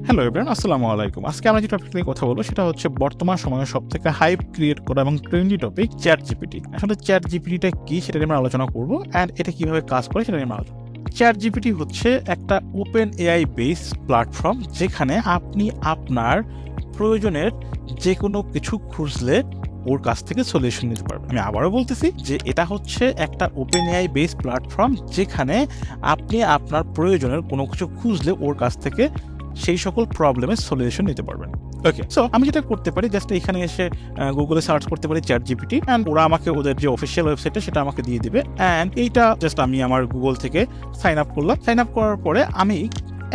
Hello everyone, আসসালামু আলাইকুম। আজকে আমরা যে টপিক নিয়ে কথা বলবো সেটা হচ্ছে বর্তমান সময়ে সবথেকে হাইপ ক্রিয়েট করা এবং ট্রেন্ডি টপিক চ্যাট জিপিটি। আসলে চ্যাট জিপিটিটা কি সেটা নিয়ে আমরা আলোচনা করব, অ্যান্ড এটা কিভাবে কাজ করে সেটা নিয়ে আমরা আলোচনা। চ্যাট জিপিটি হচ্ছে একটা ওপেন এআই বেস প্ল্যাটফর্ম, যেখানে আপনি আপনার প্রয়োজনের যে কোনো কিছু খুঁজলে ওর কাছ থেকে সলিউশন নিতে পারবেন। আমি আবারও বলতেছি যে এটা হচ্ছে একটা ওপেন এআই বেস প্ল্যাটফর্ম, যেখানে আপনি আপনার প্রয়োজনের কোনো কিছু খুঁজলে ওর কাছ থেকে সেই সকল প্রবলেমের সলিউশন নিতে পারবেন। ওকে, সো আমি যেটা করতে পারি, জাস্ট এখানে এসে গুগলে সার্চ করতে পারি চ্যাট জিপিটি, অ্যান্ড ওরা আমাকে ওদের যে অফিসিয়াল ওয়েবসাইটটা সেটা আমাকে দিয়ে দিবে। অ্যান্ড এইটা জাস্ট আমি আমার গুগল থেকে সাইন আপ করলাম। সাইন আপ করার পরে আমি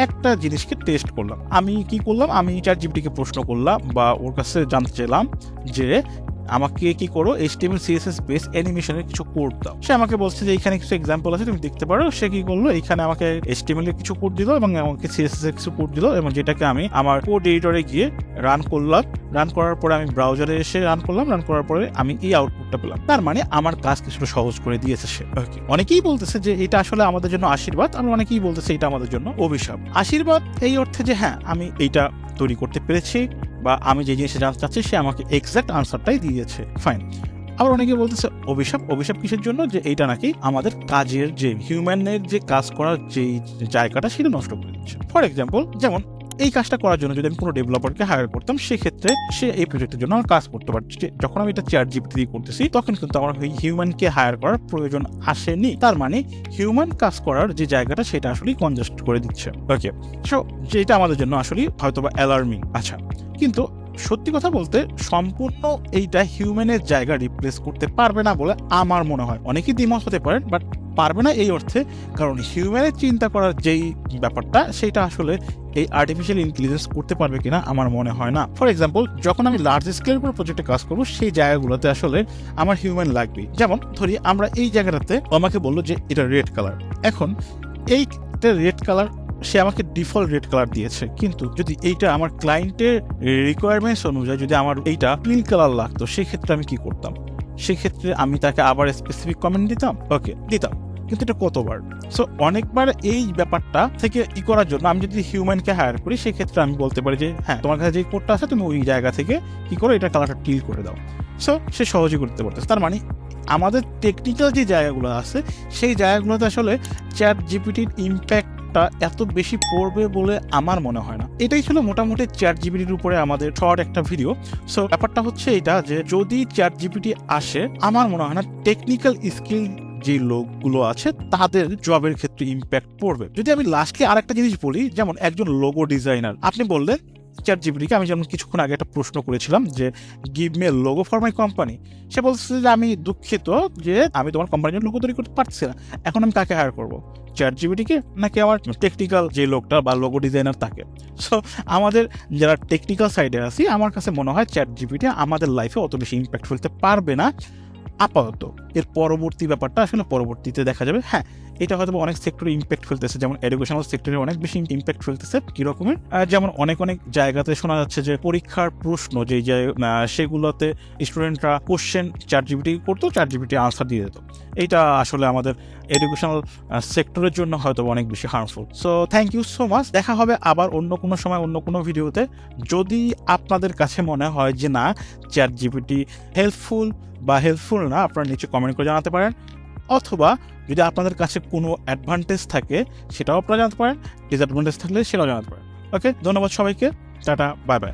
একটা জিনিসকে টেস্ট করলাম। আমি কি করলাম, আমি চ্যাট জিপিটিকে প্রশ্ন করলাম বা ওর কাছে জানতে চাইলাম যে আমাকে কি করো HTML CSS বেস অ্যানিমেশনের কিছু কোড দাও। সে আমাকে বলছে যে এখানে কিছু এক্সাম্পল আছে, তুমি দেখতে পারো। সে কি করলো, এখানে আমাকে HTML এর কিছু কোড দিল এবং আমাকে CSS এর কিছু কোড দিল, এবং যেটাকে আমি আমার কোড এডিটরে গিয়ে রান করলাম। রান করার পরে আমি ব্রাউজারে এসে রান করলাম। রান করার পরে আমি এই আউটপুটটা পেলাম। তার মানে আমার কাজ কিছুটা সহজ করে দিয়েছে সে। অনেকেই বলতেছে যে এটা আসলে আমাদের জন্য আশীর্বাদ, আর অনেকেই বলতেছে এটা আমাদের জন্য অভিশাপ। আশীর্বাদ এই অর্থে যে হ্যাঁ, আমি এইটা তৈরি করতে পেরেছি বা আমি যে জিনিসটা জানতে চাচ্ছি সে আমাকে এক্সাক্ট আনসারটাই দিয়েছে, ফাইন। আবার অনেকে বলতেছে অভিশাপ। অভিশাপ কিসের জন্য? যে এইটা নাকি আমাদের কাজের যে হিউম্যানের যে কাজ করার যে জায়গাটা সেটা নষ্ট করে দিচ্ছে। ফর এক্সাম্পল, যেমন এই কাজটা করার জন্য যদি আমি কোনো ডেভেলপারকে হায়ার করতাম, সেক্ষেত্রে সে এই প্রজেক্টের জন্য আমার কাজ করতে পারছে। যখন আমি এটা চ্যাট জিপিটি দিয়ে করতেছি, তখন কিন্তু আমার হিউম্যানকে হায়ার করার প্রয়োজন আসেনি। তার মানে হিউম্যান কাজ করার যে জায়গাটা সেটা আসলে কনজাস্ট করে দিচ্ছে। ওকে, সো যেটা আমাদের জন্য আসলে হয়তো বা অ্যালার্মিং। আচ্ছা, কিন্তু সত্যি কথা বলতে সম্পূর্ণ এইটা হিউম্যানের জায়গা রিপ্লেস করতে পারবে না বলে আমার মনে হয়। অনেকেই দ্বিমত হতে পারেন, বাট পারবে না এই অর্থে, কারণ হিউম্যানের চিন্তা করার যেই ব্যাপারটা সেটা আসলে এই আর্টিফিশিয়াল ইন্টেলিজেন্স করতে পারবে কিনা আমার মনে হয় না। ফর এক্সাম্পল, যখন আমি লার্জ স্কেলের উপর প্রজেক্টে কাজ করবো, সেই জায়গাগুলোতে আসলে আমার হিউম্যান লাগবে। যেমন ধরি আমরা এই জায়গাটাতে আমাকে বললো যে এটা রেড কালার। এখন এইটা রেড কালার, সে আমাকে ডিফল্ট রেড কালার দিয়েছে, কিন্তু যদি এইটা আমার ক্লায়েন্টের রিকোয়ারমেন্টস অনুযায়ী যদি আমার এইটা পিঙ্ক কালার লাগতো, সেক্ষেত্রে আমি কি করতাম? সেক্ষেত্রে আমি তাকে আবার স্পেসিফিক কমেন্ট দিতাম, দিতাম, কিন্তু এটা কতবার? সো অনেকবার এই ব্যাপারটা থেকে করার জন্য আমি যদি হিউম্যানকে হায়ার করি, সেক্ষেত্রে আমি বলতে পারি যে হ্যাঁ, তোমার কাছে যে কোডটা আছে তুমি ওই জায়গা থেকে কি করো, এটা কালারটা টিল করে দাও। সো সে সহজেই করতে পারতেছে। তার মানে আমাদের টেকনিক্যাল যে জায়গাগুলো আছে সেই জায়গাগুলোতে আসলে চ্যাট জিপিটির ইম্প্যাক্ট এত বেশি পড়বে বলে আমার মনে হয় না। এটাই ছিল মোটামুটি চ্যাট জিপিটির উপরে আমাদের শর্ট একটা ভিডিও। সো ব্যাপারটা হচ্ছে এটা যে যদি চ্যাট জিপিটি আসে, আমার মনে হয় না টেকনিক্যাল স্কিল যে লোকগুলো আছে তাদের জবের ক্ষেত্রে ইম্প্যাক্ট পড়বে। যদি আমি লাস্টলি আরেকটা জিনিস বলি, যেমন একজন লোগো ডিজাইনার, আপনি বললেন চ্যাট জিপিটিকে, আমি যেমন কিছুক্ষণ আগে একটা প্রশ্ন করেছিলাম যে give me a logo for my company, সে বলছে যে আমি দুঃখিত যে আমি তোমার কোম্পানির জন্য লোগো তৈরি করতে পারছি না। এখন আমি কাকে হায়ার করবো, চ্যাট জিপিটিকে নাকি আমার টেকনিক্যাল যে লোকটা বা লোগো ডিজাইনার তাকে? সো আমাদের যারা টেকনিক্যাল সাইডে আছি, আমার কাছে মনে হয় চ্যাট জিপিটি আমাদের লাইফে অত বেশি ইম্প্যাক্ট ফেলতে পারবে না আপাতত। এর পরবর্তী ব্যাপারটা আসলে পরবর্তীতে দেখা যাবে। হ্যাঁ, এটা হয়তো অনেক সেক্টরে ইম্প্যাক্ট ফেলতেছে, যেমন এডুকেশনাল সেক্টরে অনেক বেশি ইম্প্যাক্ট ফেলতেছে। কীরকমের? যেমন অনেক জায়গাতে শোনা যাচ্ছে যে পরীক্ষার প্রশ্ন যেই সেগুলোতে স্টুডেন্টরা কোশ্চেন চ্যাট জিপিটি করতো, চ্যাট জিপিটি আনসার দিয়ে দিত। এইটা আসলে আমাদের এডুকেশনাল সেক্টরের জন্য হয়তো অনেক বেশি harmful. So thank you so much. দেখা হবে আবার অন্য কোনো সময় অন্য কোনো ভিডিওতে। যদি আপনাদের কাছে মনে হয় যে না, চ্যাট জিপিটি হেল্পফুল বা হেল্পফুল না, আপনারা নিচে কমেন্ট করে জানাতে পারেন। অথবা যদি আপনাদের কাছে কোনো অ্যাডভান্টেজ থাকে সেটাও আপনারা জানাতে পারেন, ডিসঅ্যাডভান্টেজ থাকলে সেটাও জানাতে পারেন। ওকে, ধন্যবাদ সবাইকে, টাটা, বাই বাই।